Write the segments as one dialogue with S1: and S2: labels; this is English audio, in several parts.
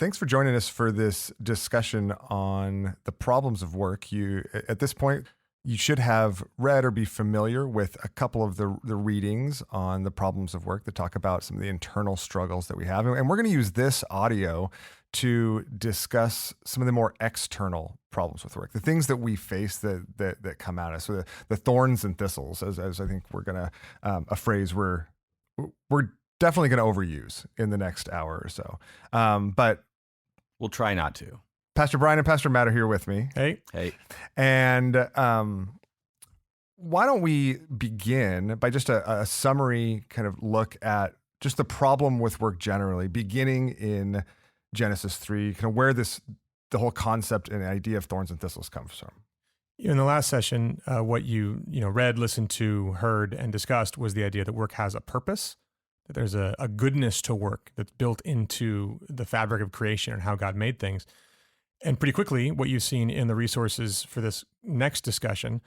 S1: thanks for joining us for this discussion on the problems of work. At this point, you should have read or be familiar with a couple of the readings on the problems of work that talk about some of the internal struggles that we have. And we're going to use this audio to discuss some of the more external problems with work, the things that we face that come at us. So the thorns and thistles, as I think we're going to, a phrase we're definitely going to overuse in the next hour or so. But
S2: we'll try not to.
S1: Pastor Brian and Pastor Matt are here with me.
S3: Hey.
S1: And why don't we begin by just a summary kind of look at just the problem with work generally, beginning in Genesis 3, kind of where the whole concept and idea of thorns and thistles comes from.
S3: In the last session, what you read, listened to, heard, and discussed was the idea that work has a purpose, that there's a goodness to work that's built into the fabric of creation and how God made things. And pretty quickly, what you've seen in the resources for this next discussion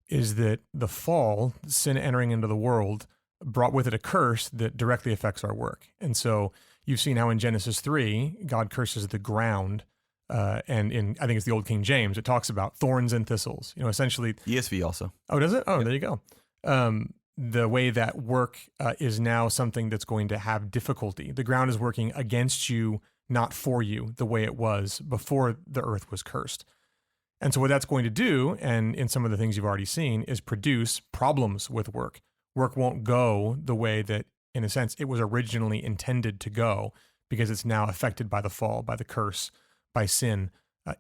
S3: is that the fall, sin entering into the world, brought with it a curse that directly affects our work. And so you've seen how in Genesis 3, God curses the ground. And I think it's the Old King James, it talks about thorns and thistles. Essentially.
S2: ESV also.
S3: Oh, does it? Oh, There you go. The way that work is now something that's going to have difficulty. The ground is working against you, not for you, the way it was before the earth was cursed. And so what that's going to do, and in some of the things you've already seen, is produce problems with work. Work won't go the way that, in a sense, it was originally intended to go, because it's now affected by the fall, by the curse, by sin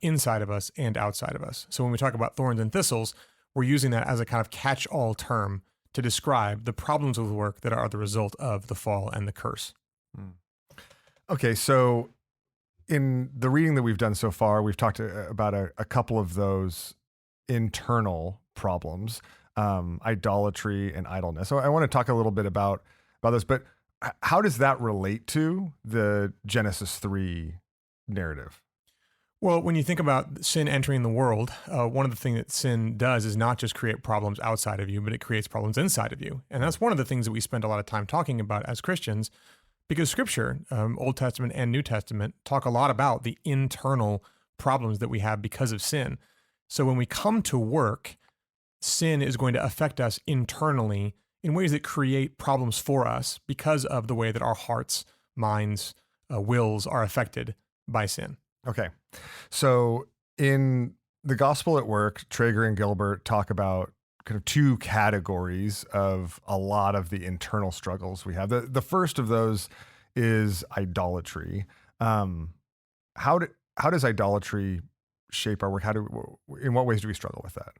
S3: inside of us and outside of us. So when we talk about thorns and thistles, we're using that as a kind of catch-all term to describe the problems with work that are the result of the fall and the curse.
S1: Okay, so in the reading that we've done so far, we've talked about a couple of those internal problems, idolatry and idleness. So I want to talk a little bit about those, but how does that relate to the Genesis 3 narrative?
S3: Well, when you think about sin entering the world, one of the things that sin does is not just create problems outside of you, but it creates problems inside of you. And that's one of the things that we spend a lot of time talking about as Christians, because Scripture, Old Testament and New Testament, talk a lot about the internal problems that we have because of sin. So when we come to work, sin is going to affect us internally in ways that create problems for us because of the way that our hearts, minds, wills are affected by sin.
S1: Okay. So in the Gospel at Work, Traeger and Gilbert talk about kind of two categories of a lot of the internal struggles we have. The first of those is idolatry. How does idolatry shape our work? In what ways do we struggle with that?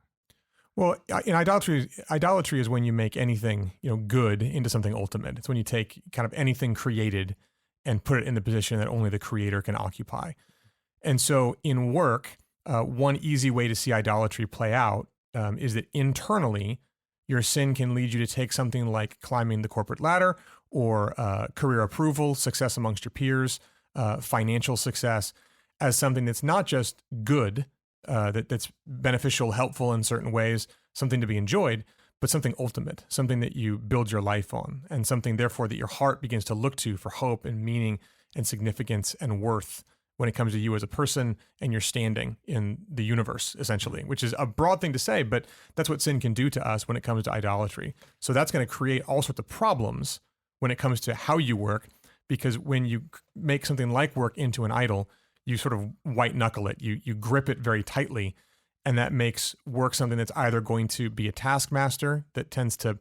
S3: Well, in idolatry is when you make anything, good into something ultimate. It's when you take kind of anything created and put it in the position that only the creator can occupy. And so in work, one easy way to see idolatry play out is that internally, your sin can lead you to take something like climbing the corporate ladder or career approval, success amongst your peers, financial success, as something that's not just good, that's beneficial, helpful in certain ways, something to be enjoyed, but something ultimate, something that you build your life on, and something, therefore, that your heart begins to look to for hope and meaning and significance and worth when it comes to you as a person and your standing in the universe, essentially, which is a broad thing to say, but that's what sin can do to us when it comes to idolatry. So that's going to create all sorts of problems when it comes to how you work, because when you make something like work into an idol, you sort of white knuckle it, you grip it very tightly, and that makes work something that's either going to be a taskmaster that tends to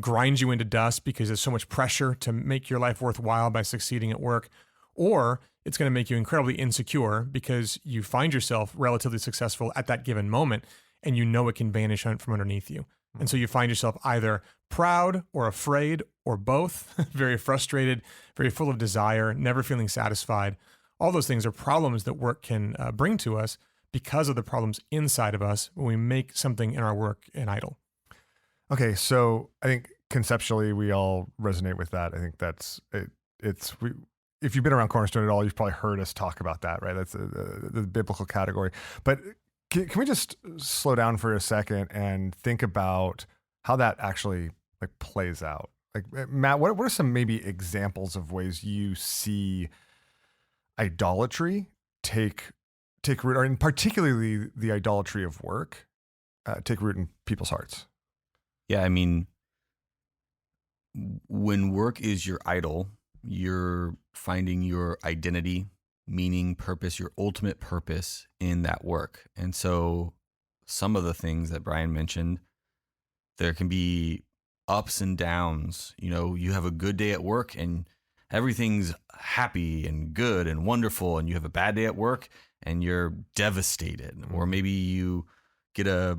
S3: grind you into dust because there's so much pressure to make your life worthwhile by succeeding at work, or it's going to make you incredibly insecure because you find yourself relatively successful at that given moment and it can vanish from underneath you. And so you find yourself either proud or afraid or both, very frustrated, very full of desire, never feeling satisfied. All those things are problems that work can bring to us because of the problems inside of us when we make something in our work an idol.
S1: Okay, so I think conceptually we all resonate with that. I think that's it. If you've been around Cornerstone at all, you've probably heard us talk about that, right? That's the biblical category. But can we just slow down for a second and think about how that actually plays out? Matt, what are some maybe examples of ways you see idolatry take root, or in particularly the idolatry of work, take root in people's hearts?
S2: Yeah, I mean, when work is your idol, you're finding your identity, meaning, purpose, your ultimate purpose in that work. And so some of the things that Brian mentioned, there can be ups and downs. You know, you have a good day at work and everything's happy and good and wonderful, and you have a bad day at work and you're devastated. Or maybe you get an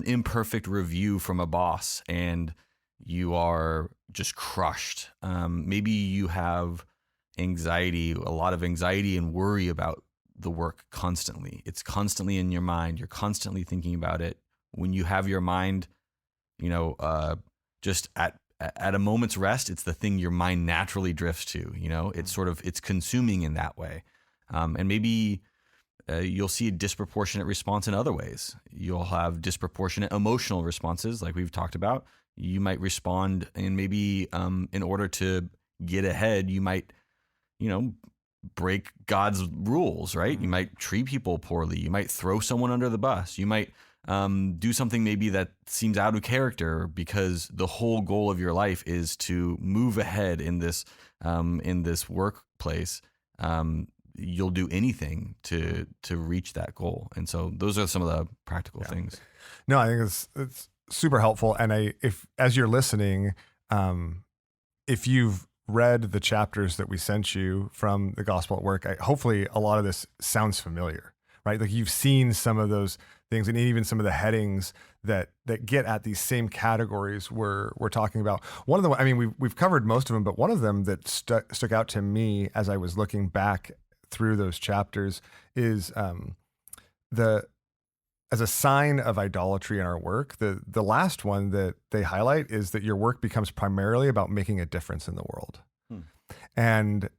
S2: imperfect review from a boss and you are just crushed. Maybe you have anxiety, a lot of anxiety and worry about the work constantly. It's constantly in your mind. You're constantly thinking about it. When you have your mind, just at a moment's rest, it's the thing your mind naturally drifts to. It's consuming in that way. And maybe you'll see a disproportionate response in other ways. You'll have disproportionate emotional responses, like we've talked about. You might respond, and maybe in order to get ahead, you might, break God's rules, right? You might treat people poorly. You might throw someone under the bus. You might do something maybe that seems out of character, because the whole goal of your life is to move ahead in this workplace. You'll do anything to reach that goal. And so those are some of the practical things.
S1: No, I think it's super helpful. And if as you're listening, if you've read the chapters that we sent you from the Gospel at Work, hopefully a lot of this sounds familiar, right? Like you've seen some of those things, and even some of the headings that get at these same categories we're talking about. One of them, I mean, we've covered most of them, but one of them that stuck out to me as I was looking back through those chapters is as a sign of idolatry in our work, the last one that they highlight is that your work becomes primarily about making a difference in the world. And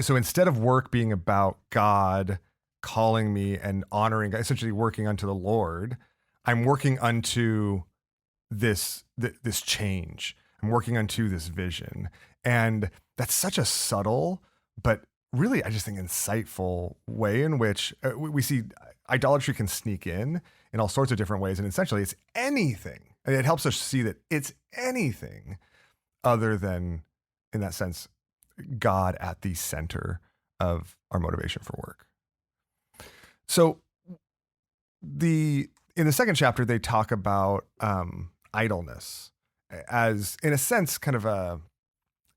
S1: so instead of work being about God calling me and honoring, essentially working unto the Lord, I'm working unto this change. I'm working unto this vision. And that's such a subtle, but really, I just think insightful way in which we see idolatry can sneak in all sorts of different ways. And essentially it's anything. And it helps us see that it's anything other than, in that sense, God at the center of our motivation for work. So in the second chapter, they talk about idleness as, in a sense, kind of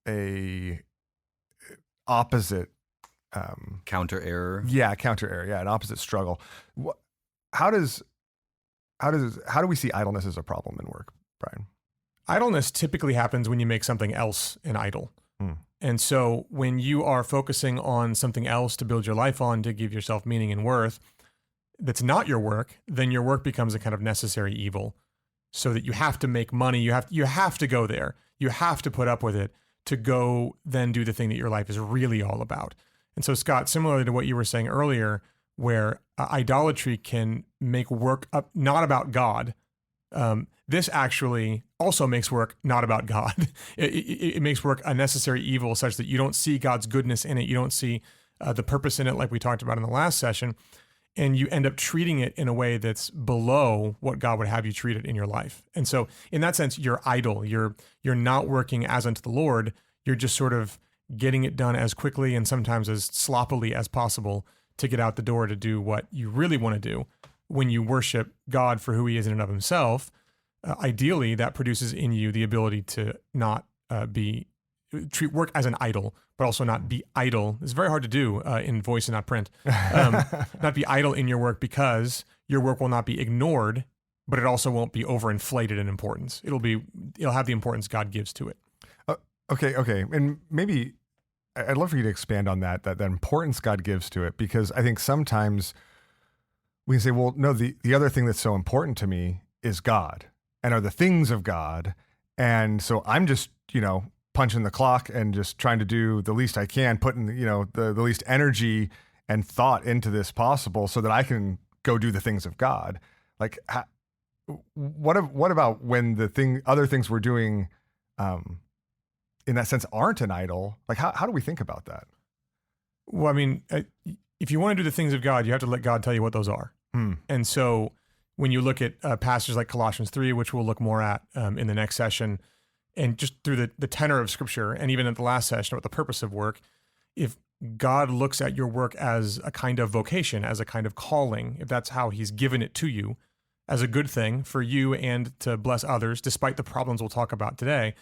S1: a opposite
S2: counter error.
S1: Yeah, counter error. Yeah, an opposite struggle. How do we see idleness as a problem in work, Brian?
S3: Idleness typically happens when you make something else an idol. And so when you are focusing on something else to build your life on, to give yourself meaning and worth, that's not your work, then your work becomes a kind of necessary evil, so that you have to make money. You have to go there. You have to put up with it to go then do the thing that your life is really all about. And so, Scott, similarly to what you were saying earlier, where idolatry can make work up not about God, this actually also makes work not about God. It makes work a necessary evil, such that you don't see God's goodness in it. You don't see the purpose in it, like we talked about in the last session, and you end up treating it in a way that's below what God would have you treat it in your life. And so, in that sense, you're idle. You're not working as unto the Lord. You're just sort of getting it done as quickly and sometimes as sloppily as possible to get out the door to do what you really want to do. When you worship God for who he is in and of himself, ideally that produces in you the ability to not treat work as an idol, but also not be idle. It's very hard to do in voice and not print. Not be idle in your work, because your work will not be ignored, but it also won't be overinflated in importance. It'll have the importance God gives to it.
S1: Okay. And maybe I'd love for you to expand on that importance God gives to it, because I think sometimes we can say, well, no, the other thing that's so important to me is God and are the things of God. And so I'm just, punching the clock and just trying to do the least I can, putting, the least energy and thought into this possible so that I can go do the things of God. Like, what about when other things we're doing, in that sense, aren't an idol? Like, how do we think about that?
S3: Well, I mean, if you want to do the things of God, you have to let God tell you what those are. And so when you look at passages like Colossians 3, which we'll look more at in the next session, and just through the tenor of Scripture, and even at the last session about the purpose of work, if God looks at your work as a kind of vocation, as a kind of calling, if that's how he's given it to you, as a good thing for you and to bless others, despite the problems we'll talk about today,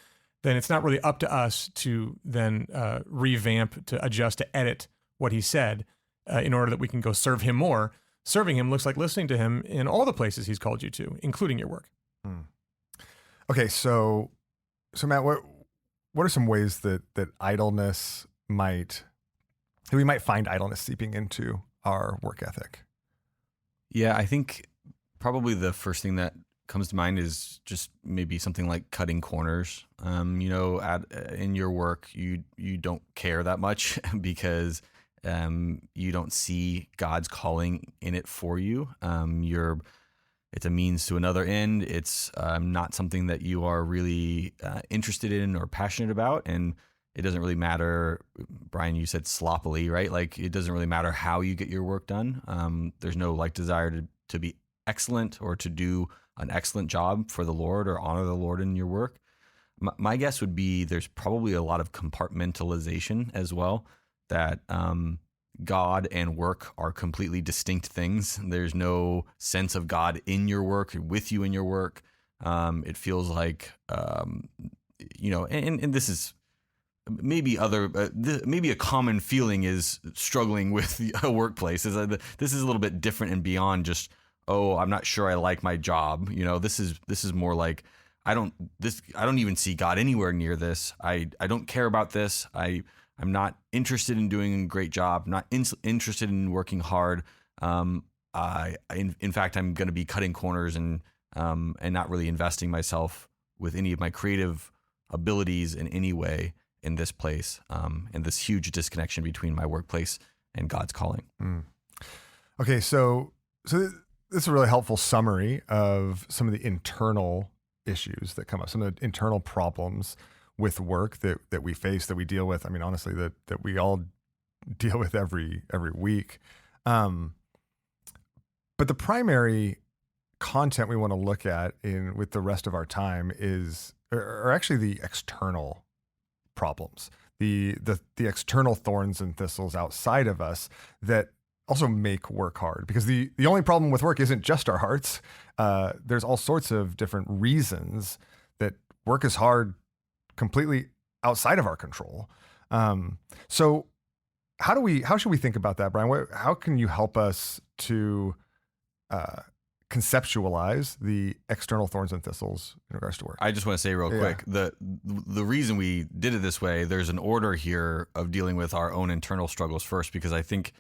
S3: then it's not really up to us to then revamp, to adjust, to edit what he said in order that we can go serve him more. Serving him looks like listening to him in all the places he's called you to, including your work.
S1: Okay, so Matt, what are some ways that idleness we might find idleness seeping into our work ethic?
S2: Yeah, I think probably the first thing that comes to mind is just maybe something like cutting corners. In your work, you don't care that much because you don't see God's calling in it for you. It's a means to another end. It's not something that you are really interested in or passionate about, and it doesn't really matter. Brian, you said sloppily, right? Like it doesn't really matter how you get your work done. There's no desire to be excellent or to do an excellent job for the Lord or honor the Lord in your work. My guess would be there's probably a lot of compartmentalization as well, that God and work are completely distinct things. There's no sense of God in your work, with you in your work. It feels like, and this is maybe maybe a common feeling is struggling with a workplace. This is a little bit different and beyond just, oh, I'm not sure I like my job. This is more like, I don't even see God anywhere near this. I don't care about this. I'm not interested in doing a great job. I'm not interested in working hard. In fact, I'm going to be cutting corners and not really investing myself with any of my creative abilities in any way in this place. And this huge disconnection between my workplace and God's calling.
S1: Okay, so this is a really helpful summary of some of the internal issues that come up, some of the internal problems with work that we face, that we deal with. I mean, honestly, that we all deal with every week. But the primary content we want to look at with the rest of our time are actually the external problems, the external thorns and thistles outside of us that also make work hard. Because the only problem with work isn't just our hearts. There's all sorts of different reasons that work is hard completely outside of our control. So how should we think about that, Brian? How can you help us to conceptualize the external thorns and thistles in regards to work?
S2: I just want to say real quick, the reason we did it this way, there's an order here of dealing with our own internal struggles first, because I think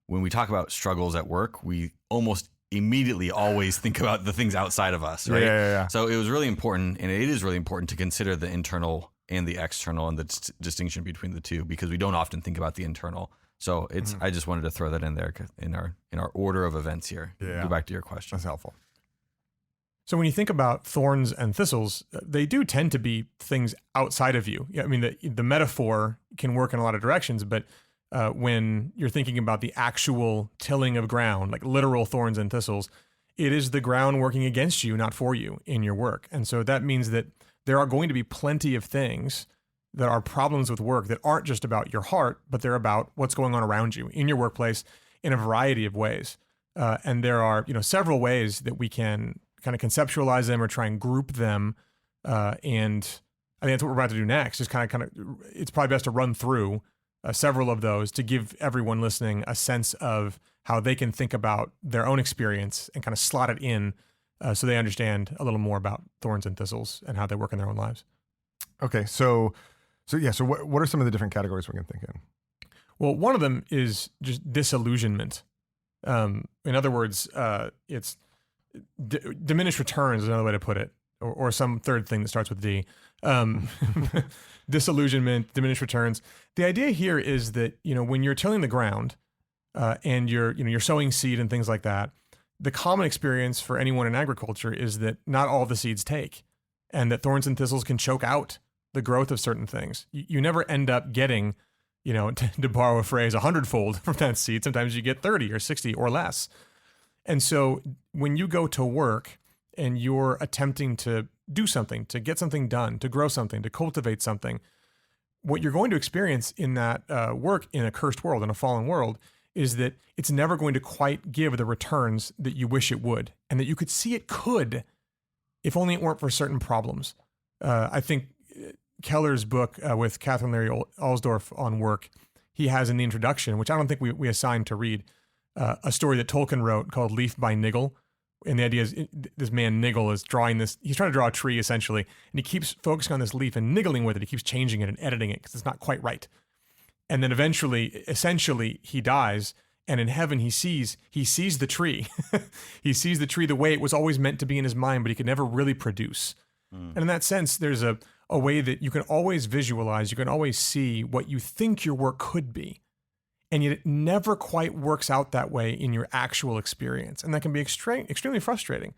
S2: when we talk about struggles at work, we almost immediately always think about the things outside of us, right?
S1: Yeah.
S2: So it was really important, and it is really important to consider the internal and the external and the distinction between the two, because we don't often think about the internal. So I just wanted to throw that in there in our order of events here.
S1: Yeah.
S2: Go back to your question.
S1: That's helpful.
S3: So when you think about thorns and thistles, they do tend to be things outside of you. I mean, the metaphor can work in a lot of directions, but when you're thinking about the actual tilling of ground, like literal thorns and thistles, it is the ground working against you, not for you in your work. And so that means that there are going to be plenty of things that are problems with work that aren't just about your heart, but they're about what's going on around you in your workplace in a variety of ways. And there are, several ways that we can kind of conceptualize them or try and group them. And I think that's what we're about to do next. Is kind of, it's probably best to run through several of those to give everyone listening a sense of how they can think about their own experience and kind of slot it in so they understand a little more about thorns and thistles and how they work in their own lives.
S1: Okay, so what are some of the different categories we can think in?
S3: Well, one of them is just disillusionment. In other words, it's diminished returns is another way to put it, or some third thing that starts with D. Disillusionment, diminished returns. The idea here is that, when you're tilling the ground and you're sowing seed and things like that, the common experience for anyone in agriculture is that not all the seeds take, and that thorns and thistles can choke out the growth of certain things. You never end up getting to borrow a phrase, 100-fold from that seed. Sometimes you get 30 or 60 or less. And so when you go to work and you're attempting to do something, to get something done, to grow something, to cultivate something, what you're going to experience in that work in a cursed world, in a fallen world, is that it's never going to quite give the returns that you wish it would, and that you could see it could, if only it weren't for certain problems. I think Keller's book with Catherine Larry Alsdorf on work, he has in the introduction, which I don't think we assigned to read, a story that Tolkien wrote called Leaf by Niggle. And the idea is this man Niggle is drawing this, he's trying to draw a tree essentially, and he keeps focusing on this leaf and niggling with it. He keeps changing it and editing it because it's not quite right. And then essentially he dies, and in heaven he sees the tree. He sees the tree the way it was always meant to be in his mind, but he could never really produce. And in that sense, there's a way that you can always visualize, you can always see what you think your work could be. And yet it never quite works out that way in your actual experience. And that can be extremely frustrating,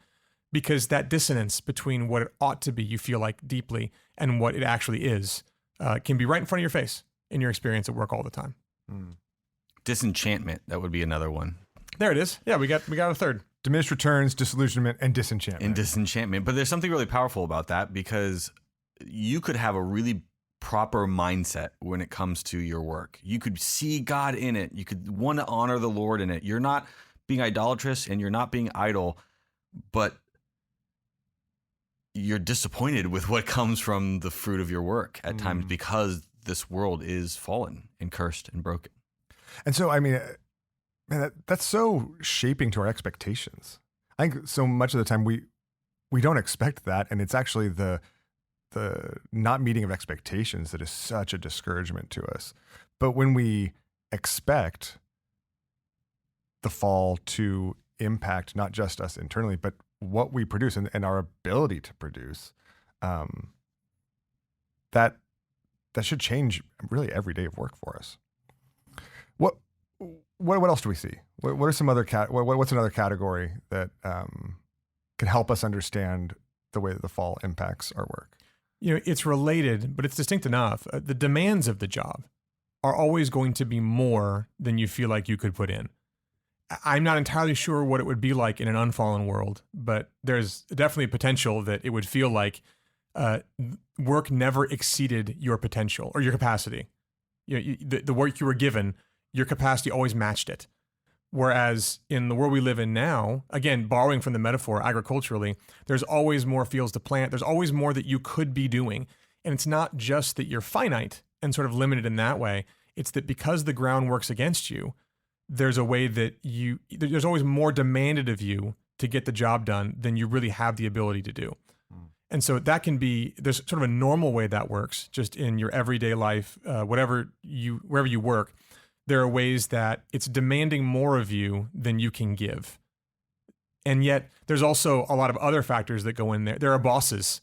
S3: because that dissonance between what it ought to be, you feel like deeply, and what it actually is, can be right in front of your face in your experience at work all the time.
S2: Disenchantment, that would be another one.
S3: There it is. Yeah, we got a third.
S1: Diminished returns, disillusionment, and disenchantment.
S2: But there's something really powerful about that, because you could have a really proper mindset when it comes to your work. You could see God in it. You could want to honor the Lord in it. You're not being idolatrous and you're not being idle, but you're disappointed with what comes from the fruit of your work at times, because this world is fallen and cursed and broken.
S1: And so, I mean, man, that's so shaping to our expectations. I think so much of the time we don't expect that, and it's actually the not meeting of expectations that is such a discouragement to us. But when we expect the fall to impact not just us internally, but what we produce and our ability to produce, that should change really every day of work for us. What else do we see? What are some other what's another category that can help us understand the way that the fall impacts our work?
S3: It's related, but it's distinct enough. The demands of the job are always going to be more than you feel like you could put in. I'm not entirely sure what it would be like in an unfallen world, but there's definitely a potential that it would feel like work never exceeded your potential or your capacity. The work you were given, your capacity always matched it. Whereas in the world we live in now, again, borrowing from the metaphor agriculturally, there's always more fields to plant. There's always more that you could be doing. And it's not just that you're finite and sort of limited in that way. It's that because the ground works against you, there's a way that there's always more demanded of you to get the job done than you really have the ability to do. And so that can be, there's sort of a normal way that works just in your everyday life, wherever you work. There are ways that it's demanding more of you than you can give. And yet there's also a lot of other factors that go in there. There are bosses,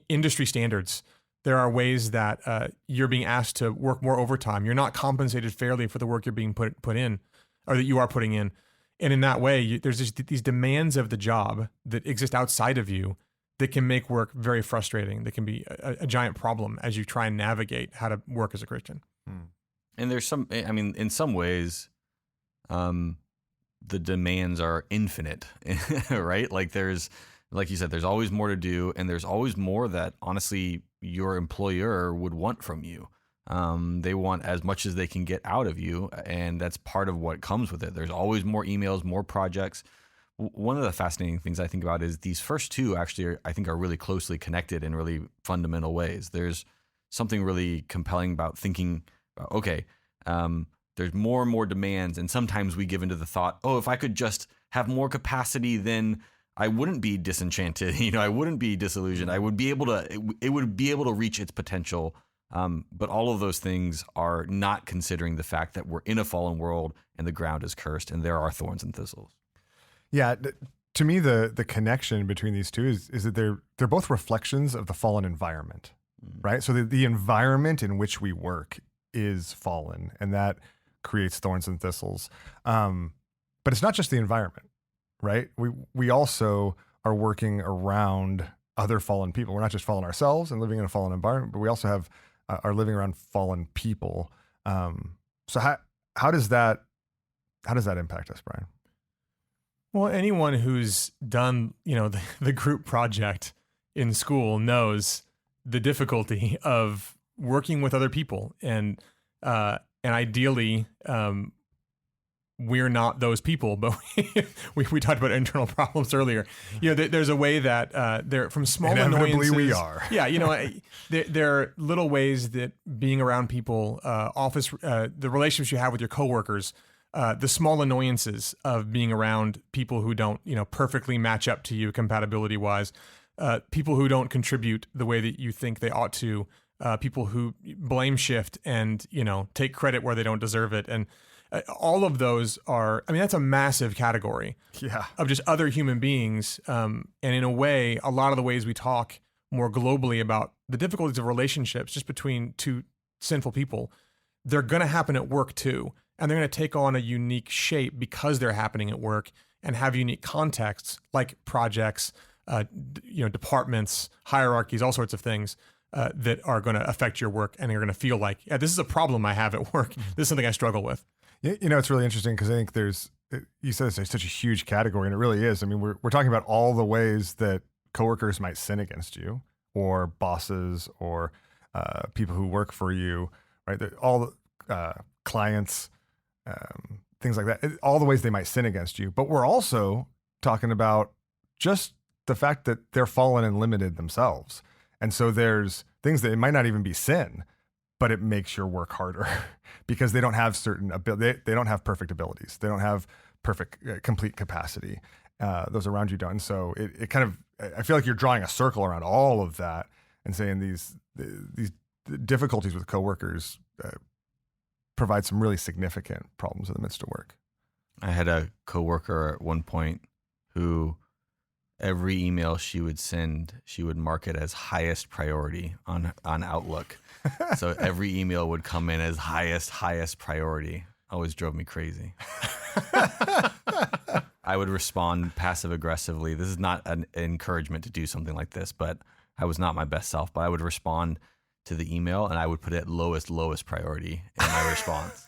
S3: industry standards. There are ways that you're being asked to work more overtime. You're not compensated fairly for the work you're being put in, or that you are putting in. And in that way, there's just these demands of the job that exist outside of you that can make work very frustrating. That can be a giant problem as you try and navigate how to work as a Christian.
S2: And there's in some ways, the demands are infinite, right? Like you said, there's always more to do, and there's always more that honestly your employer would want from you. They want as much as they can get out of you, and that's part of what comes with it. There's always more emails, more projects. One of the fascinating things I think about is these first two actually I think are really closely connected in really fundamental ways. There's something really compelling about thinking, okay, there's more and more demands, and sometimes we give into the thought, oh, if I could just have more capacity, then I wouldn't be disenchanted. I wouldn't be disillusioned. I would be able to. It would be able to reach its potential. But all of those things are not considering the fact that we're in a fallen world and the ground is cursed, and there are thorns and thistles.
S1: Yeah, to me, the connection between these two is that they're both reflections of the fallen environment, right? So the environment in which we work is fallen, and that creates thorns and thistles. But it's not just the environment, right? We also are working around other fallen people. We're not just fallen ourselves and living in a fallen environment, but we also are living around fallen people. So how does that impact us, Brian?
S3: Well, anyone who's done, the group project in school knows the difficulty of working with other people, and ideally, we're not those people, but we talked about internal problems earlier. There's a way that there from small
S1: Inevitably
S3: annoyances.
S1: we are.
S3: Yeah, there are little ways that being around people, the relationships you have with your coworkers, the small annoyances of being around people who don't, perfectly match up to you compatibility wise, people who don't contribute the way that you think they ought to, people who blame shift and, take credit where they don't deserve it. And all of those that's a massive category of just other human beings. And in a way, a lot of the ways we talk more globally about the difficulties of relationships just between two sinful people, they're going to happen at work too. And they're going to take on a unique shape because they're happening at work and have unique contexts like projects, departments, hierarchies, all sorts of things that are going to affect your work, and you're going to feel like, this is a problem I have at work. This is something I struggle with.
S1: It's really interesting because I think you said it's such a huge category, and it really is. I mean, we're talking about all the ways that coworkers might sin against you, or bosses, or people who work for you, right? All clients, things like that, all the ways they might sin against you. But we're also talking about just the fact that they're fallen and limited themselves. And so there's things that it might not even be sin, but it makes your work harder because they don't have certain ability. They don't have perfect abilities. They don't have perfect, complete capacity. Those around you don't. So it kind of, I feel like you're drawing a circle around all of that and saying these difficulties with coworkers provide some really significant problems in the midst of work.
S2: I had a coworker at one point who every email she would send, she would mark it as highest priority on Outlook. So every email would come in as highest priority. Always drove me crazy. I would respond passive aggressively. This is not an encouragement to do something like this, but I was not my best self. But I would respond to the email and I would put it lowest priority in my response.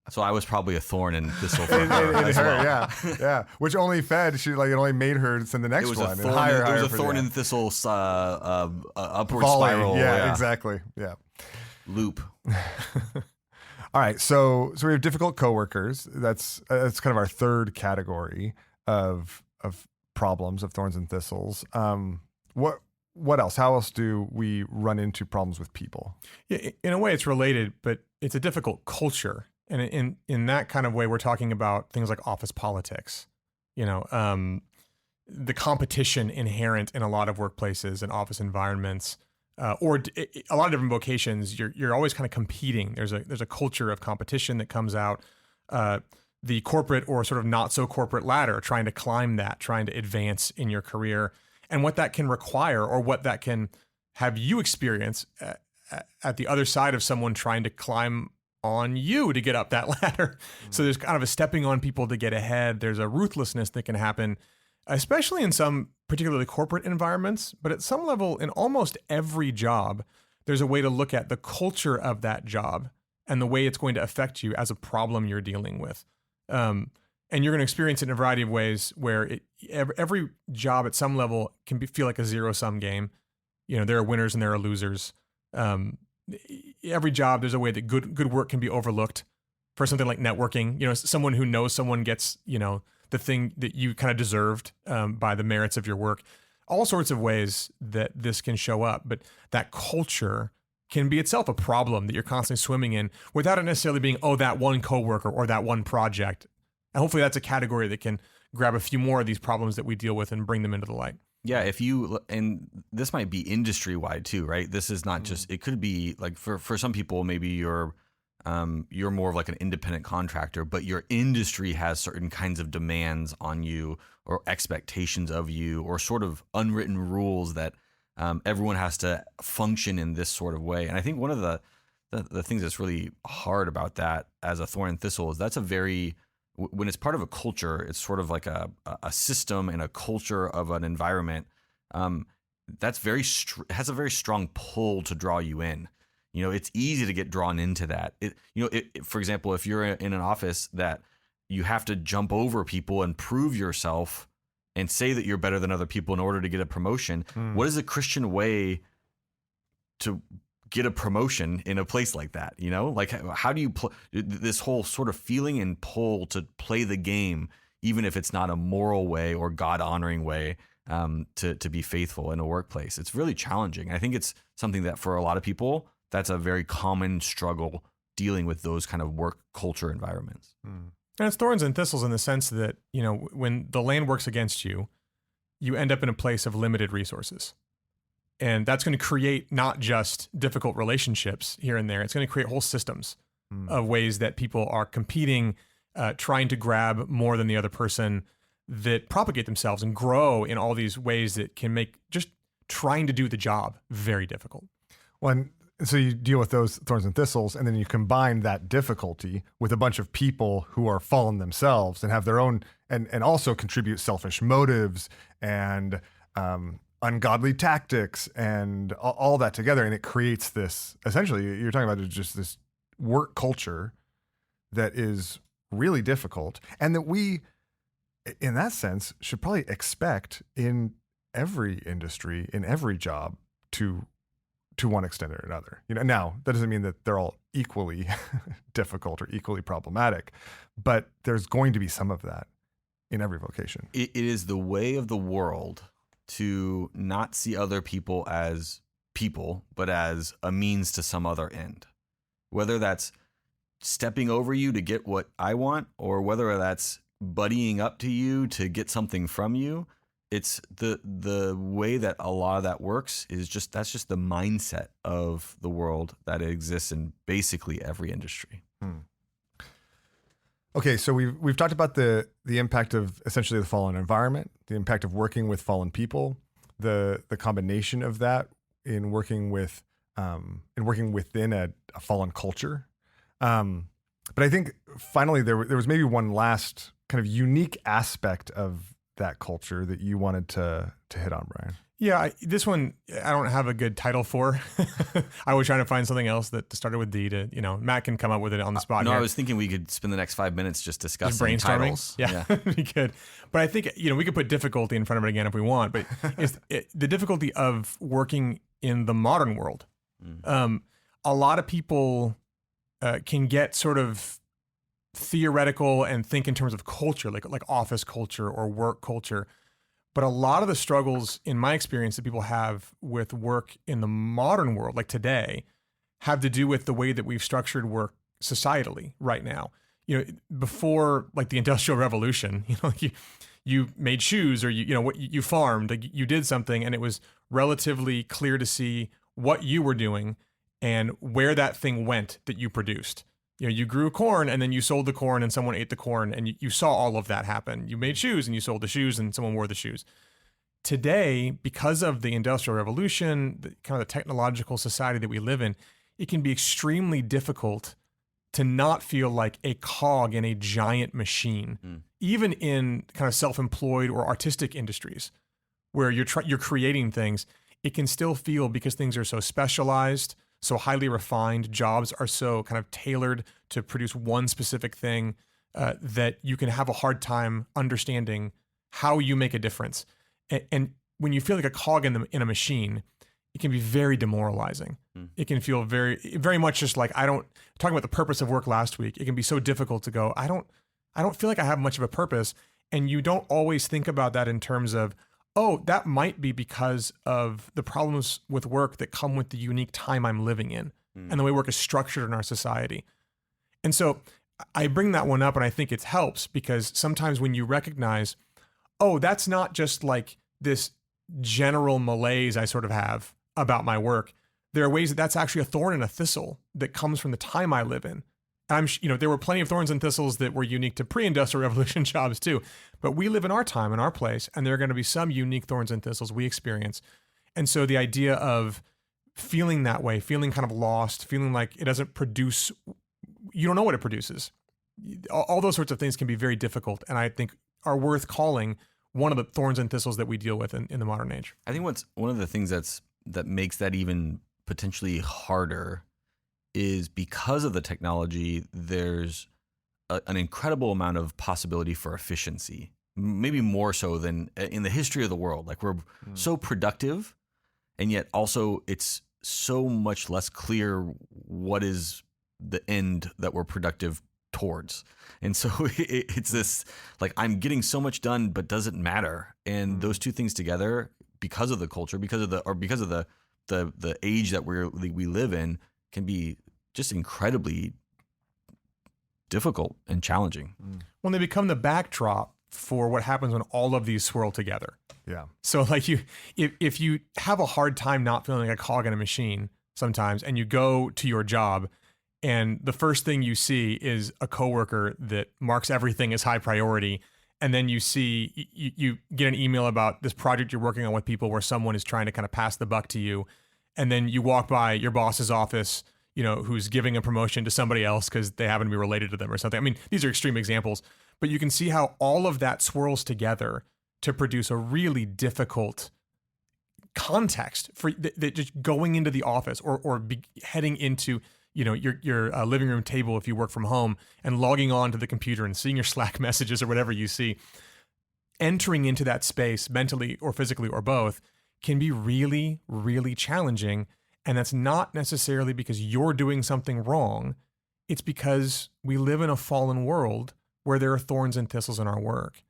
S2: So I was probably a thorn and thistle for her as well.
S1: Yeah. Which only fed, it only made her send the next one.
S2: It was a thorn and thistle upward
S1: Volley.
S2: spiral.
S1: Yeah, exactly. Yeah.
S2: Loop.
S1: All right. So we have difficult coworkers. That's kind of our third category of problems, of thorns and thistles. What else? How else do we run into problems with people?
S3: Yeah, in a way, it's related, but it's a difficult culture. And in that kind of way, we're talking about things like office politics, the competition inherent in a lot of workplaces and office environments, or a lot of different vocations. You're always kind of competing. There's a culture of competition that comes out, the corporate or sort of not so corporate ladder, trying to climb that, trying to advance in your career, and what that can require, or what that can have you experience at the other side of someone trying to climb on you to get up that ladder. Mm-hmm. So there's kind of a stepping on people to get ahead. There's a ruthlessness that can happen, especially in some particularly corporate environments, but at some level in almost every job, there's a way to look at the culture of that job and the way it's going to affect you as a problem you're dealing with. And you're going to experience it in a variety of ways where every job at some level can feel like a zero-sum game. There are winners and there are losers. Every job, there's a way that good work can be overlooked. For something like networking, someone who knows someone gets, the thing that you kind of deserved by the merits of your work. All sorts of ways that this can show up, but that culture can be itself a problem that you're constantly swimming in without it necessarily being, that one coworker or that one project. And hopefully that's a category that can grab a few more of these problems that we deal with and bring them into the light.
S2: Yeah, and this might be industry wide too, right? This is not just, it could be like for some people, maybe you're more of like an independent contractor, but your industry has certain kinds of demands on you or expectations of you or sort of unwritten rules that everyone has to function in this sort of way. And I think one of the things that's really hard about that as a thorn and thistle is that's when it's part of a culture, it's sort of like a system and a culture of an environment that's has a very strong pull to draw you in. It's easy to get drawn into that. For example, if you're in an office that you have to jump over people and prove yourself and say that you're better than other people in order to get a promotion, what is a Christian way to get a promotion in a place like that? Like, how do you this whole sort of feeling and pull to play the game, even if it's not a moral way or God honoring way, to be faithful in a workplace? It's really challenging. I think it's something that for a lot of people, that's a very common struggle, dealing with those kind of work culture environments.
S3: And it's thorns and thistles in the sense that, when the land works against you, you end up in a place of limited resources. And that's going to create not just difficult relationships here and there. It's going to create whole systems of ways that people are competing, trying to grab more than the other person, that propagate themselves and grow in all these ways that can make just trying to do the job very difficult.
S1: Well, so you deal with those thorns and thistles, and then you combine that difficulty with a bunch of people who are fallen themselves and have their own, and also contribute selfish motives and ungodly tactics and all that together. And it creates this, essentially, you're talking about just this work culture that is really difficult, and that we, in that sense, should probably expect in every industry, in every job, to one extent or another. Now that doesn't mean that they're all equally difficult or equally problematic, but there's going to be some of that in every vocation.
S2: It is the way of the world to not see other people as people, but as a means to some other end. Whether that's stepping over you to get what I want, or whether that's buddying up to you to get something from you, it's the way that a lot of that works is that's just the mindset of the world that exists in basically every industry.
S1: Okay, so we've talked about the impact of essentially the fallen environment, the impact of working with fallen people, the combination of that in working within a fallen culture. But I think finally there was maybe one last kind of unique aspect of that culture that you wanted to hit on, Brian.
S3: Yeah, this one I don't have a good title for. I was trying to find something else that started with D to, Matt can come up with it on the spot.
S2: No,
S3: here.
S2: I was thinking we could spend the next 5 minutes just discussing
S3: brainstorming.
S2: titles.
S3: Yeah. We could. But I think, we could put difficulty in front of it again if we want, but it's the difficulty of working in the modern world. A lot of people can get sort of theoretical and think in terms of culture, like office culture or work culture. But a lot of the struggles, in my experience, that people have with work in the modern world, like today, have to do with the way that we've structured work societally right now. Before like the Industrial Revolution, you made shoes, or you farmed, like you did something, and it was relatively clear to see what you were doing and where that thing went that you produced. You grew corn and then you sold the corn and someone ate the corn, and you saw all of that happen. You made shoes and you sold the shoes and someone wore the shoes. Today, because of the Industrial Revolution, the kind of the technological society that we live in, it can be extremely difficult to not feel like a cog in a giant machine, even in kind of self-employed or artistic industries where you're creating things. It can still feel, because things are so specialized, so highly refined, jobs are so kind of tailored to produce one specific thing, that you can have a hard time understanding how you make a difference. And when you feel like a cog in a machine, it can be very demoralizing. It can feel very, very much just like, talking about the purpose of work last week, it can be so difficult to go, I don't feel like I have much of a purpose. And you don't always think about that in terms of, oh, that might be because of the problems with work that come with the unique time I'm living in and the way work is structured in our society. And so I bring that one up, and I think it helps because sometimes when you recognize, oh, that's not just like this general malaise I sort of have about my work. There are ways that that's actually a thorn and a thistle that comes from the time I live in. I'm, there were plenty of thorns and thistles that were unique to pre-industrial revolution jobs too, but we live in our time, in our place, and there are going to be some unique thorns and thistles we experience. And so the idea of feeling that way, feeling kind of lost, feeling like it doesn't produce, you don't know what it produces. All those sorts of things can be very difficult, and I think are worth calling one of the thorns and thistles that we deal with in the modern age.
S2: I think one of the things that makes that even potentially harder is because of the technology, there's an incredible amount of possibility for efficiency, maybe more so than in the history of the world. Like we're so productive, and yet also it's so much less clear what is the end that we're productive towards. And so it's this, like, I'm getting so much done, but does it matter? And those two things together, because of the culture, because of the age that we live in, can be just incredibly difficult and challenging.
S3: When they become the backdrop for what happens when all of these swirl together.
S1: Yeah.
S3: So like if you have a hard time not feeling like a cog in a machine sometimes, and you go to your job and the first thing you see is a coworker that marks everything as high priority, and then you see, you get an email about this project you're working on with people where someone is trying to kind of pass the buck to you, and then you walk by your boss's office, who's giving a promotion to somebody else because they happen to be related to them or something. I mean, these are extreme examples, but you can see how all of that swirls together to produce a really difficult context for that just going into the office or heading into your living room table if you work from home, and logging on to the computer and seeing your Slack messages or whatever you see. Entering into that space mentally or physically or both can be really, really challenging. And that's not necessarily because you're doing something wrong. It's because we live in a fallen world where there are thorns and thistles in our work.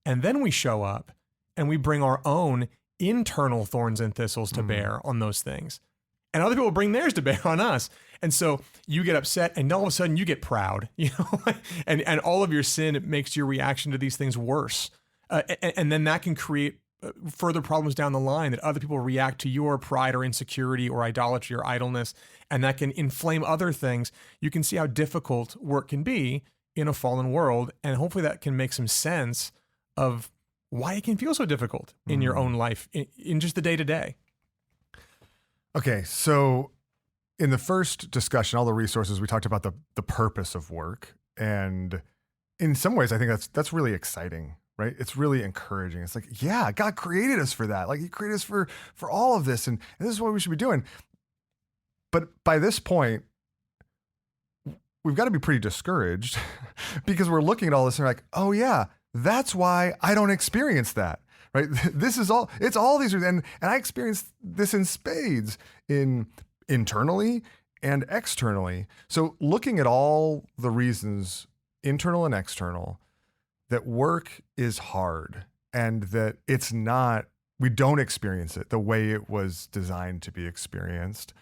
S3: And then we show up and we bring our own internal thorns and thistles to bear on those things. And other people bring theirs to bear on us. And so you get upset, and all of a sudden you get proud, and all of your sin makes your reaction to these things worse. And then that can create further problems down the line, that other people react to your pride or insecurity or idolatry or idleness, and that can inflame other things. You can see how difficult work can be in a fallen world, and hopefully that can make some sense of why it can feel so difficult in your own life, in just the day-to-day.
S1: Okay, so in the first discussion, all the resources, we talked about the purpose of work. And in some ways, I think that's really exciting, right? It's really encouraging. It's like, yeah, God created us for that. Like he created us for all of this. And this is what we should be doing. But by this point, we've got to be pretty discouraged because we're looking at all this and we're like, oh yeah, that's why I don't experience that. Right. This is all, it's all these, and I experienced this in spades internally and externally. So looking at all the reasons, internal and external, that work is hard and that it's not, we don't experience it the way it was designed to be experienced.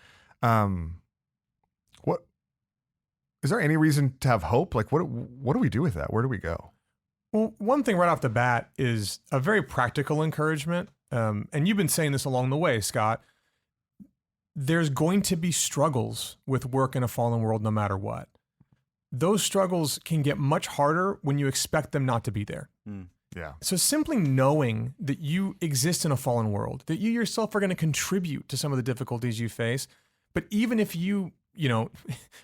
S1: What, is there any reason to have hope? Like what do we do with that? Where do we go?
S3: Well, one thing right off the bat is a very practical encouragement. And you've been saying this along the way, Scott. There's going to be struggles with work in a fallen world no matter what. Those struggles can get much harder when you expect them not to be there.
S1: Yeah.
S3: So simply knowing that you exist in a fallen world, that you yourself are going to contribute to some of the difficulties you face, but even if you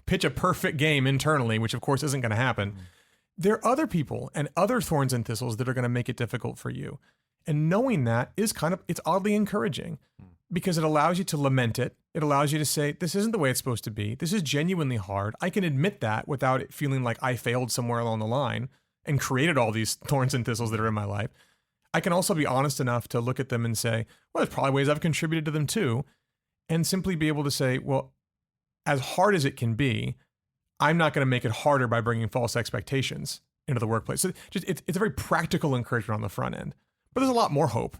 S3: pitch a perfect game internally, which of course isn't going to happen, there are other people and other thorns and thistles that are going to make it difficult for you. And knowing that is it's oddly encouraging because it allows you to lament it. It allows you to say, this isn't the way it's supposed to be. This is genuinely hard. I can admit that without it feeling like I failed somewhere along the line and created all these thorns and thistles that are in my life. I can also be honest enough to look at them and say, well, there's probably ways I've contributed to them too. And simply be able to say, well, as hard as it can be, I'm not going to make it harder by bringing false expectations into the workplace. So it's a very practical encouragement on the front end, but there's a lot more hope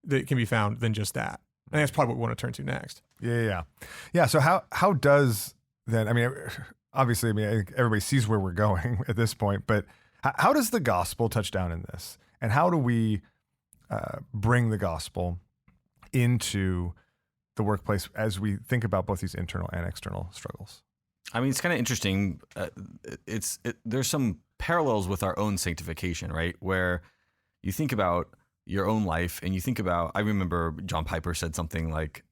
S3: that can be found than just that. And that's probably what we want to turn to next.
S1: Yeah. So how does then, I mean, obviously, I think everybody sees where we're going at this point, but how does the gospel touch down in this? And how do we bring the gospel into the workplace as we think about both these internal and external struggles?
S2: I mean, it's kind of interesting. There's some parallels with our own sanctification, right? Where you think about your own life and you think about, I remember John Piper said something like,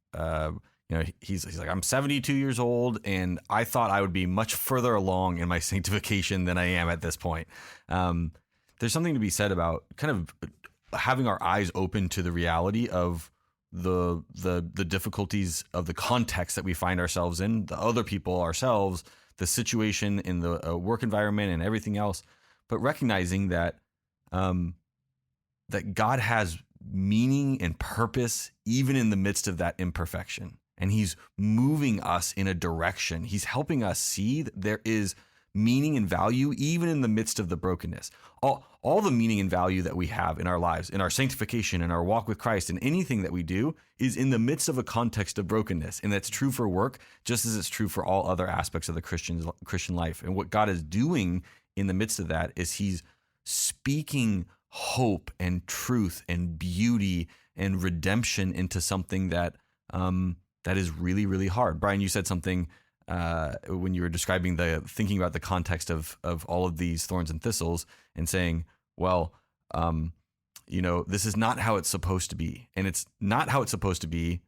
S2: he's like, I'm 72 years old and I thought I would be much further along in my sanctification than I am at this point. There's something to be said about kind of having our eyes open to the reality of the difficulties of the context that we find ourselves in, the other people, ourselves, the situation in the work environment and everything else, but recognizing that that God has meaning and purpose even in the midst of that imperfection. And he's moving us in a direction. He's helping us see that there is meaning and value even in the midst of the brokenness. All the meaning and value that we have in our lives, in our sanctification, in our walk with Christ, and anything that we do is in the midst of a context of brokenness. And that's true for work, just as it's true for all other aspects of the Christian life. And what God is doing in the midst of that is he's speaking hope and truth and beauty and redemption into something that that is really, really hard. Brian, you said something when you were describing thinking about the context of all of these thorns and thistles and saying, well, this is not how it's supposed to be. And it's not how it's supposed to be.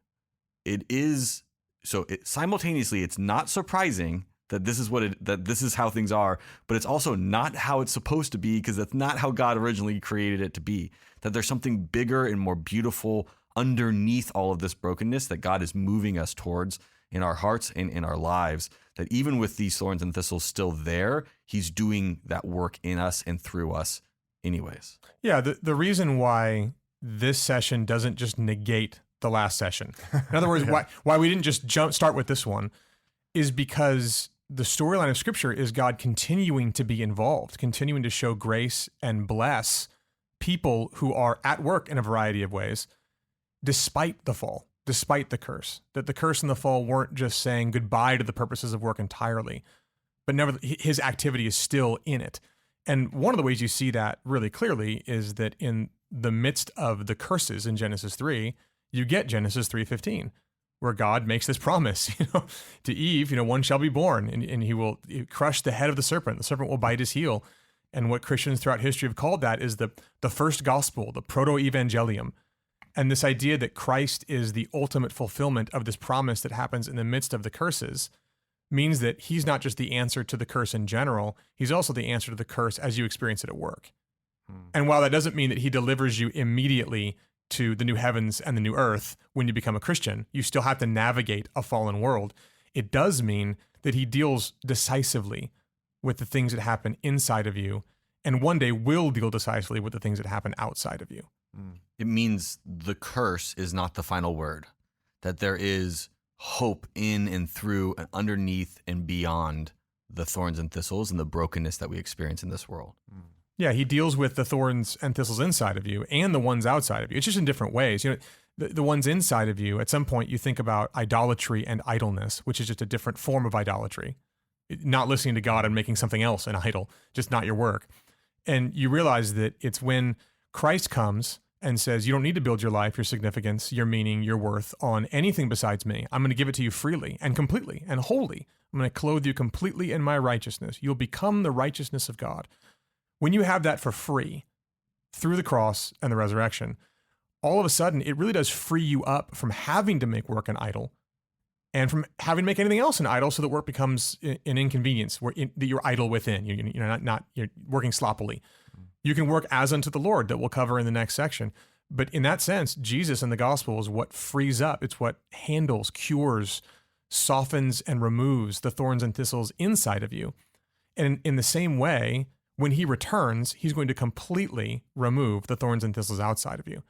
S2: It is. So simultaneously, it's not surprising that this is how things are, but it's also not how it's supposed to be, because that's not how God originally created it to be. That there's something bigger and more beautiful underneath all of this brokenness that God is moving us towards in our hearts and in our lives, that even with these thorns and thistles still there, he's doing that work in us and through us anyways.
S3: Yeah, the reason why this session doesn't just negate the last session, in other words, why we didn't just start with this one, is because the storyline of Scripture is God continuing to be involved, continuing to show grace and bless people who are at work in a variety of ways, despite the fall, despite the curse. That the curse and the fall weren't just saying goodbye to the purposes of work entirely, but never, his activity is still in it. And one of the ways you see that really clearly is that in the midst of the curses in Genesis 3, you get Genesis 3:15, where God makes this promise, to Eve, one shall be born, and he will crush the head of the serpent. The serpent will bite his heel. And what Christians throughout history have called that is the first gospel, the proto-evangelium. And this idea that Christ is the ultimate fulfillment of this promise that happens in the midst of the curses means that he's not just the answer to the curse in general, he's also the answer to the curse as you experience it at work. And while that doesn't mean that he delivers you immediately to the new heavens and the new earth when you become a Christian, you still have to navigate a fallen world. It does mean that he deals decisively with the things that happen inside of you, and one day will deal decisively with the things that happen outside of you.
S2: It means the curse is not the final word, that there is hope in and through and underneath and beyond the thorns and thistles and the brokenness that we experience in this world.
S3: Yeah, he deals with the thorns and thistles inside of you and the ones outside of you. It's just in different ways. The ones inside of you, at some point you think about idolatry and idleness, which is just a different form of idolatry. Not listening to God and making something else an idol, just not your work. And you realize that it's when Christ comes and says, you don't need to build your life, your significance, your meaning, your worth on anything besides me. I'm going to give it to you freely and completely and wholly. I'm going to clothe you completely in my righteousness. You'll become the righteousness of God. When you have that for free through the cross and the resurrection, all of a sudden it really does free you up from having to make work an idol and from having to make anything else an idol, so that work becomes an inconvenience that you're idle within. You're working sloppily. You can work as unto the Lord, that we'll cover in the next section. But in that sense, Jesus and the gospel is what frees up. It's what handles, cures, softens, and removes the thorns and thistles inside of you. And in the same way, when he returns, he's going to completely remove the thorns and thistles outside of you,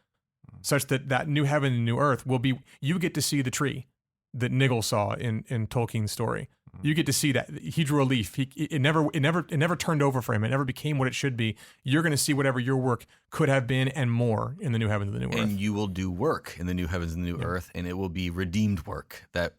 S3: such that new heaven and new earth will be, you get to see the tree that Nigel saw in Tolkien's story. You get to see that he drew a leaf. It never turned over for him. It never became what it should be. You're going to see whatever your work could have been and more in the new heavens and the new earth.
S2: And you will do work in the new heavens and the new earth, and it will be redeemed work that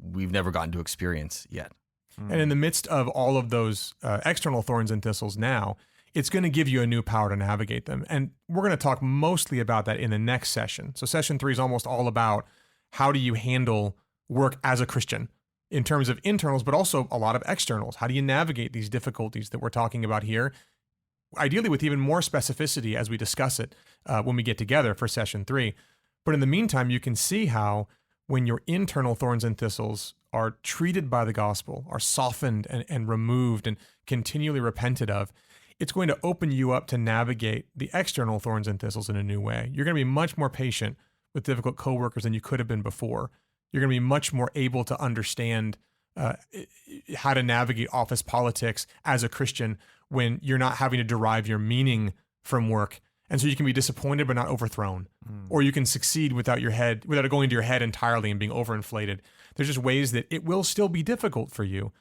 S2: we've never gotten to experience yet.
S3: And in the midst of all of those external thorns and thistles now, it's going to give you a new power to navigate them. And we're going to talk mostly about that in the next session. So session 3 is almost all about how do you handle work as a Christian in terms of internals, but also a lot of externals. How do you navigate these difficulties that we're talking about here? Ideally with even more specificity as we discuss it when we get together for session 3. But in the meantime, you can see how when your internal thorns and thistles are treated by the gospel, are softened and removed and continually repented of, it's going to open you up to navigate the external thorns and thistles in a new way. You're going to be much more patient with difficult coworkers than you could have been before. You're going to be much more able to understand how to navigate office politics as a Christian when you're not having to derive your meaning from work. And so you can be disappointed but not overthrown. Or you can succeed without it going to your head entirely and being overinflated. There's just ways that it will still be difficult for you,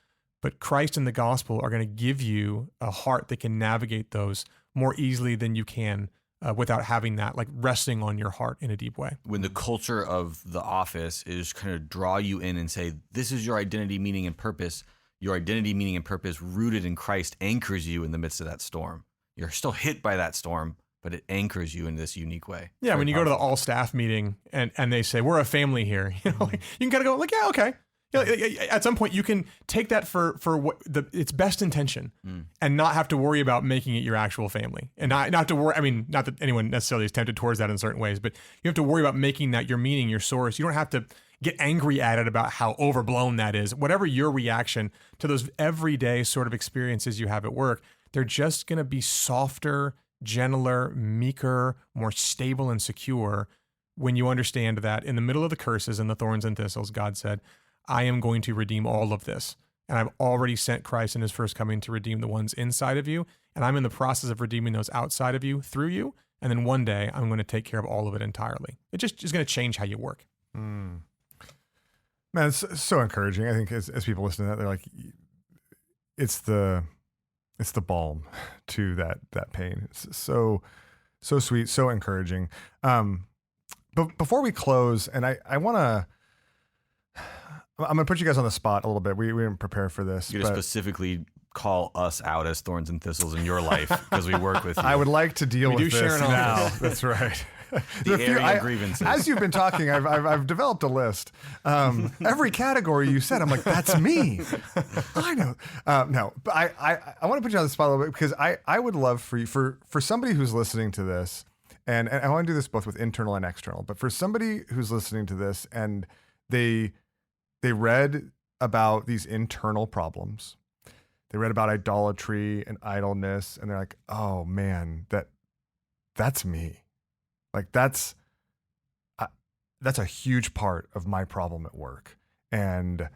S3: but Christ and the gospel are going to give you a heart that can navigate those more easily than you can without having that like resting on your heart in a deep way.
S2: When the culture of the office is kind of draw you in and say, this is your identity, meaning, and purpose, your identity, meaning, and purpose rooted in Christ anchors you in the midst of that storm. You're still hit by that storm, but it anchors you in this unique way.
S3: Yeah, when you go to the all staff meeting and they say, we're a family here, you know, like, you can kind of go like, yeah, okay. You know, at some point you can take that for what its best intention and not have to worry about making it your actual family, and not to worry. I mean, not that anyone necessarily is tempted towards that in certain ways, but you have to worry about making that your meaning, your source. You don't have to get angry at it about how overblown that is. Whatever your reaction to those everyday sort of experiences you have at work, they're just going to be softer, gentler, meeker, more stable and secure when you understand that in the middle of the curses and the thorns and thistles, God said, I am going to redeem all of this. And I've already sent Christ in his first coming to redeem the ones inside of you. And I'm in the process of redeeming those outside of you through you. And then one day I'm going to take care of all of it entirely. It just is going to change how you work.
S1: Man, it's so encouraging. I think as people listen to that, they're like, it's the balm to that pain. It's so sweet, so encouraging. But before we close, and I'm gonna put you guys on the spot a little bit. We didn't prepare for this.
S2: You're going to specifically call us out as thorns and thistles in your life because we work with you.
S1: I would like to deal with this now. That's right.
S2: The area of grievances.
S1: As you've been talking, I've developed a list. Every category you said, I'm like, that's me. I know. No, but I want to put you on the spot a little bit because I would love for you, for somebody who's listening to this, and I want to do this both with internal and external, but for somebody who's listening to this and they read about these internal problems, they read about idolatry and idleness, and they're like, oh man, that's me. Like that's a huge part of my problem at work, and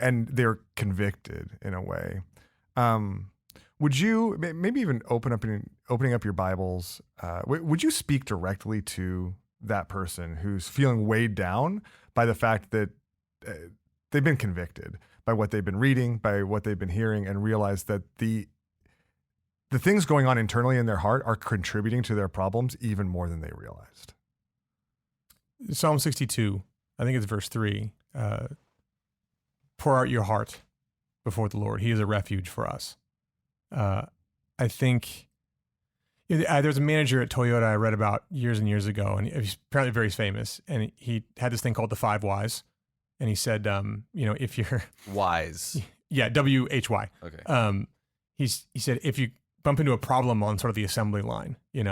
S1: they're convicted in a way. Would you maybe even opening up your Bibles? Would you speak directly to that person who's feeling weighed down by the fact that they've been convicted by what they've been reading, by what they've been hearing, and realize that the things going on internally in their heart are contributing to their problems even more than they realized?
S3: Psalm 62, I think it's verse 3. Pour out your heart before the Lord. He is a refuge for us. I think there's a manager at Toyota I read about years and years ago, and he's apparently very famous. And he had this thing called the 5 whys. And he said, if you're
S2: wise,
S3: yeah, WHY.
S2: Okay.
S3: He said, if you bump into a problem on sort of the assembly line, he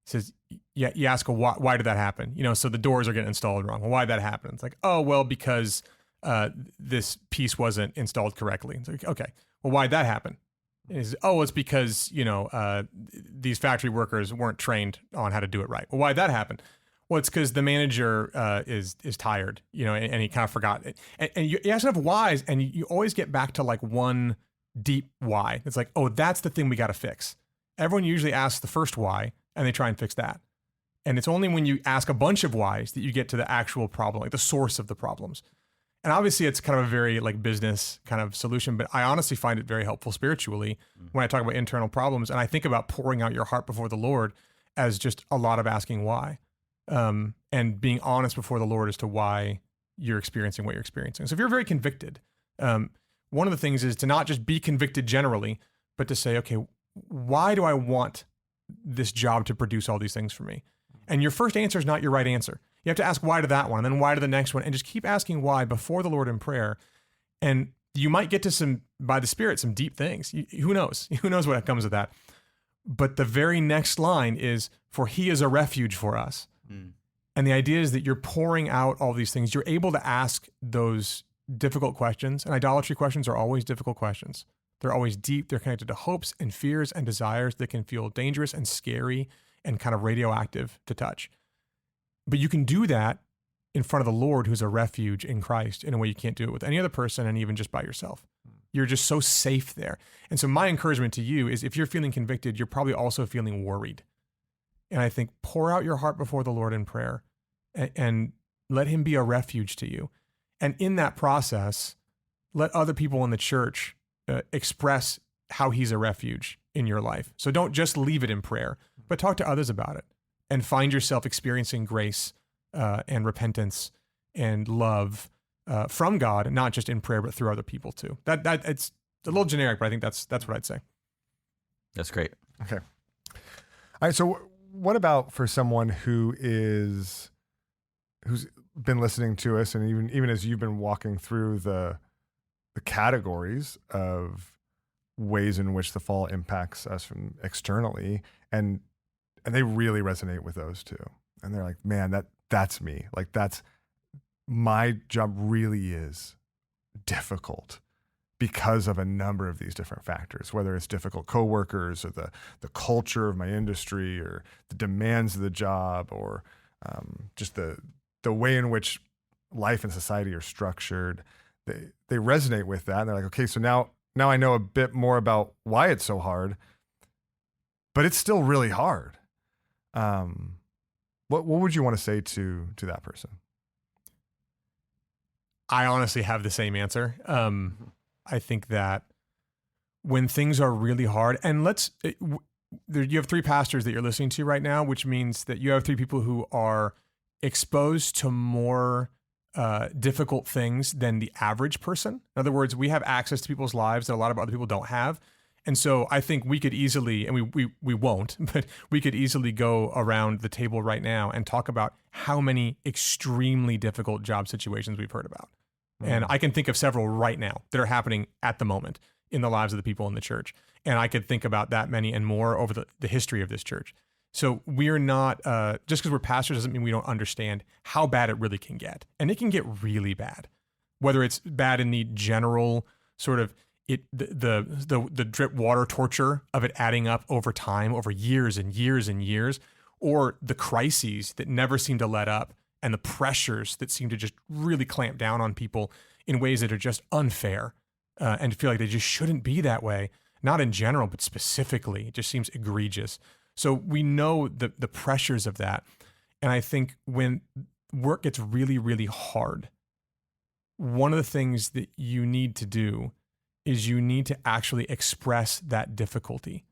S3: says, yeah, you ask, well, why did that happen? So the doors are getting installed wrong. Well, why did that happen? It's like, oh, well, because this piece wasn't installed correctly. It's like, okay, well, why'd that happen? And he says, oh, it's because, these factory workers weren't trained on how to do it right. Well, why'd that happen? Well, it's because the manager is tired, and he kind of forgot it. And you ask enough whys, and you always get back to like one deep why. It's like, oh, that's the thing we got to fix. Everyone usually asks the first why, and they try and fix that. And it's only when you ask a bunch of whys that you get to the actual problem, like the source of the problems. And obviously it's kind of a very like business kind of solution, but I honestly find it very helpful spiritually when I talk about internal problems. And I think about pouring out your heart before the Lord as just a lot of asking why, and being honest before the Lord as to why you're experiencing what you're experiencing. So if you're very convicted, one of the things is to not just be convicted generally, but to say, okay, why do I want this job to produce all these things for me? And your first answer is not your right answer. You have to ask why to that one, and then why to the next one, and just keep asking why before the Lord in prayer. And you might get to by the Spirit, some deep things. Who knows? Who knows what comes of that? But the very next line is, for he is a refuge for us. And the idea is that you're pouring out all these things. You're able to ask those difficult questions, and idolatry questions are always difficult questions. They're always deep. They're connected to hopes and fears and desires that can feel dangerous and scary and kind of radioactive to touch. But you can do that in front of the Lord, who's a refuge in Christ, in a way you can't do it with any other person, and even just by yourself. You're just so safe there. And so my encouragement to you is, if you're feeling convicted, you're probably also feeling worried. And I think pour out your heart before the Lord in prayer, and let him be a refuge to you. And in that process, let other people in the church express how he's a refuge in your life. So don't just leave it in prayer, but talk to others about it, and find yourself experiencing grace and repentance and love from God, and not just in prayer, but through other people too. That it's a little generic, but I think that's what I'd say.
S2: That's great.
S1: Okay. All right. So what about for someone who's been listening to us, and even as you've been walking through the categories of ways in which the fall impacts us from externally, and they really resonate with those too. And they're like, man, that's me. Like, that's my job really is difficult because of a number of these different factors, whether it's difficult coworkers, or the culture of my industry, or the demands of the job, or just the way in which life and society are structured. They resonate with that, and they're like, okay, so now I know a bit more about why it's so hard, but it's still really hard. What would you want to say to that person?
S3: I honestly have the same answer. I think that when things are really hard, and you have 3 pastors that you're listening to right now, which means that you have 3 people who are exposed to more difficult things than the average person. In other words, we have access to people's lives that a lot of other people don't have. And so I think we could easily, and we won't, but we could easily go around the table right now and talk about how many extremely difficult job situations we've heard about. And I can think of several right now that are happening at the moment in the lives of the people in the church. And I could think about that many and more over the history of this church. So we're not, just because we're pastors doesn't mean we don't understand how bad it really can get. And it can get really bad, whether it's bad in the general sort of the drip water torture of it adding up over time, over years and years and years, or the crises that never seem to let up, and the pressures that seem to just really clamp down on people in ways that are just unfair, and feel like they just shouldn't be that way. Not in general, but specifically, it just seems egregious. So we know the pressures of that. And I think when work gets really, really hard, one of the things that you need to do is you need to actually express that difficulty.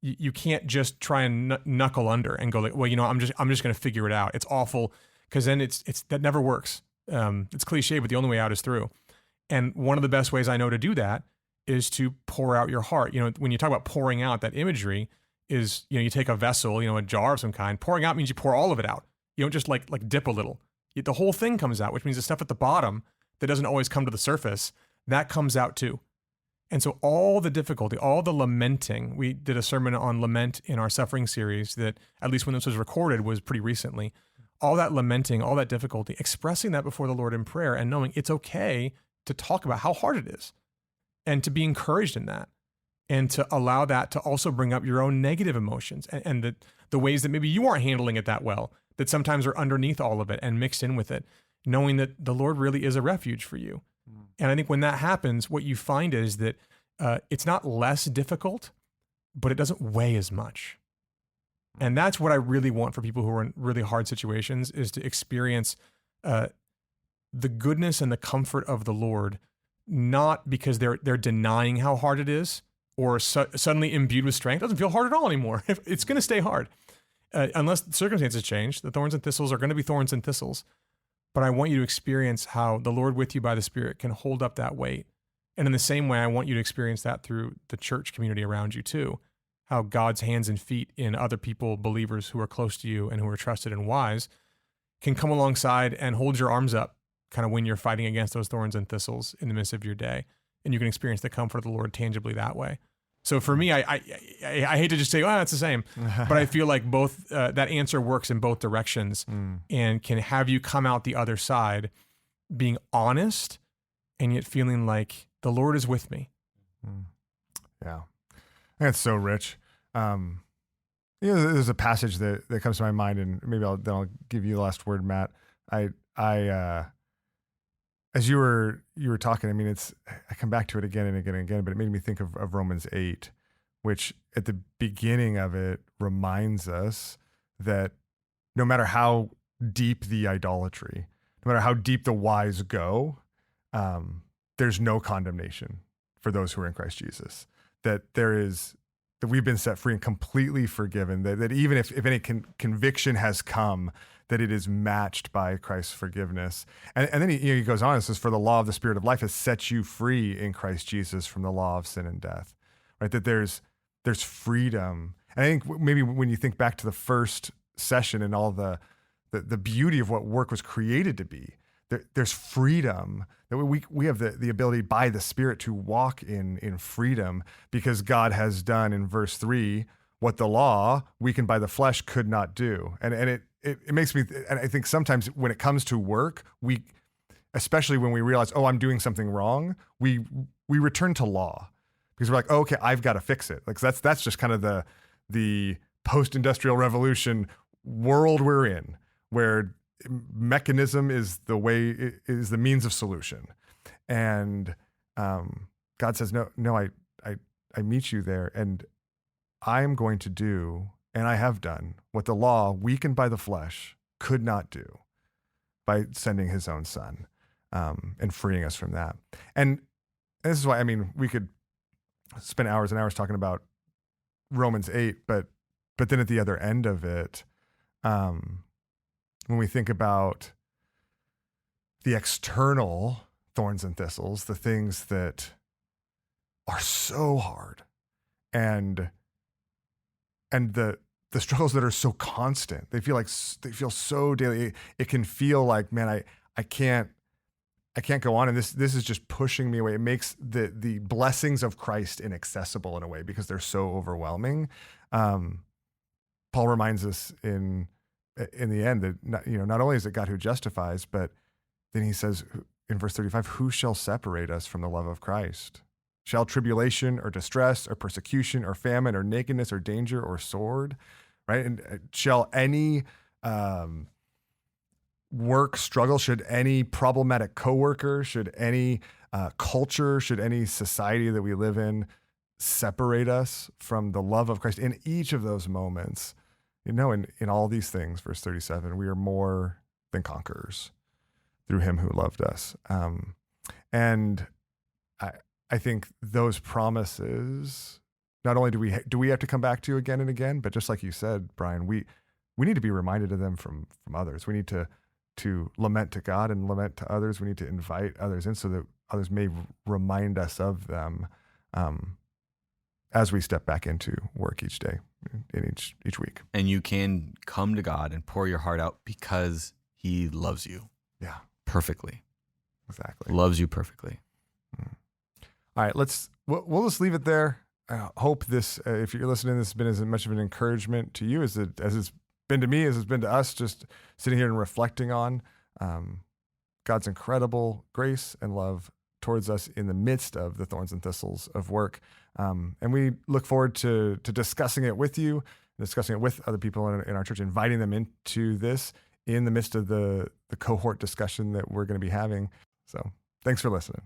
S3: You can't just try and knuckle under and go like, well, I'm just going to figure it out. It's awful, because then it's that never works. It's cliche, but the only way out is through. And one of the best ways I know to do that is to pour out your heart. When you talk about pouring out, that imagery is, you take a vessel, a jar of some kind. Pouring out means you pour all of it out. You don't just like dip a little. The whole thing comes out, which means the stuff at the bottom that doesn't always come to the surface, that comes out too. And so all the difficulty, all the lamenting, we did a sermon on lament in our suffering series that, at least when this was recorded, was pretty recently. All that lamenting, all that difficulty, expressing that before the Lord in prayer, and knowing it's okay to talk about how hard it is, and to be encouraged in that, and to allow that to also bring up your own negative emotions, and the ways that maybe you aren't handling it that well, that sometimes are underneath all of it and mixed in with it, knowing that the Lord really is a refuge for you. And I think when that happens, what you find is that it's not less difficult, but it doesn't weigh as much. And that's what I really want for people who are in really hard situations, is to experience the goodness and the comfort of the Lord, not because they're denying how hard it is, or suddenly imbued with strength. It doesn't feel hard at all anymore. It's going to stay hard. Unless circumstances change, the thorns and thistles are going to be thorns and thistles. But I want you to experience how the Lord with you by the Spirit can hold up that weight. And in the same way, I want you to experience that through the church community around you too. How God's hands and feet in other people, believers who are close to you and who are trusted and wise, can come alongside and hold your arms up kind of when you're fighting against those thorns and thistles in the midst of your day. And you can experience the comfort of the Lord tangibly that way. So for me, I hate to just say, oh, it's the same. But I feel like both that answer works in both directions, and can have you come out the other side being honest and yet feeling like the Lord is with me.
S1: Yeah. That's so rich. There's a passage that comes to my mind, and maybe I'll give you the last word, Matt. As you were talking, I mean, I come back to it again and again and again, but it made me think of Romans 8, which at the beginning of it reminds us that no matter how deep the idolatry, no matter how deep the whys go, there's no condemnation for those who are in Christ Jesus. That we've been set free and completely forgiven. That even if any conviction has come, that it is matched by Christ's forgiveness. And then he goes on and says, "For the law of the Spirit of life has set you free in Christ Jesus from the law of sin and death." Right? That there's freedom. And I think maybe when you think back to the first session and all the beauty of what work was created to be, there's freedom, that we have the ability by the Spirit to walk in freedom, because God has done in verse 3 what the law, weakened by the flesh, could not do. And it makes me, and I think sometimes when it comes to work, especially when we realize, I'm doing something wrong, we return to law, because we're like, okay, I've got to fix it. Like that's just kind of the post-industrial revolution world we're in, where mechanism is the means of solution. And God says, no, I meet you there, and I am going to do, and I have done, what the law, weakened by the flesh, could not do, by sending his own son and freeing us from that. And this is why, I mean, we could spend hours and hours talking about Romans 8, but then at the other end of it, when we think about the external thorns and thistles, the things that are so hard, and the struggles that are so constant, they feel so daily. It can feel like, man, I can't go on, and this is just pushing me away. It makes the blessings of Christ inaccessible in a way, because they're so overwhelming. Paul reminds us in the end that not only is it God who justifies, but then he says in verse 35, "Who shall separate us from the love of Christ? Shall tribulation or distress or persecution or famine or nakedness or danger or sword?" Right? And shall any work struggle? Should any problematic coworker, should any culture, should any society that we live in separate us from the love of Christ? In each of those moments, in all these things, verse 37, we are more than conquerors through him who loved us. And I think those promises, not only do we have to come back to again and again, but just like you said, Brian, we need to be reminded of them from others. We need to lament to God and lament to others. We need to invite others in so that others may remind us of them as we step back into work each day, in each week.
S2: And you can come to God and pour your heart out because he loves you.
S1: Yeah.
S2: Perfectly.
S1: Exactly.
S2: Loves you perfectly.
S1: All right, we'll just leave it there. I hope this, if you're listening, this has been as much of an encouragement to you as it's been to me, as it's been to us, just sitting here and reflecting on God's incredible grace and love towards us in the midst of the thorns and thistles of work. And we look forward to discussing it with you, discussing it with other people in our church, inviting them into this in the midst of the cohort discussion that we're going to be having. So thanks for listening.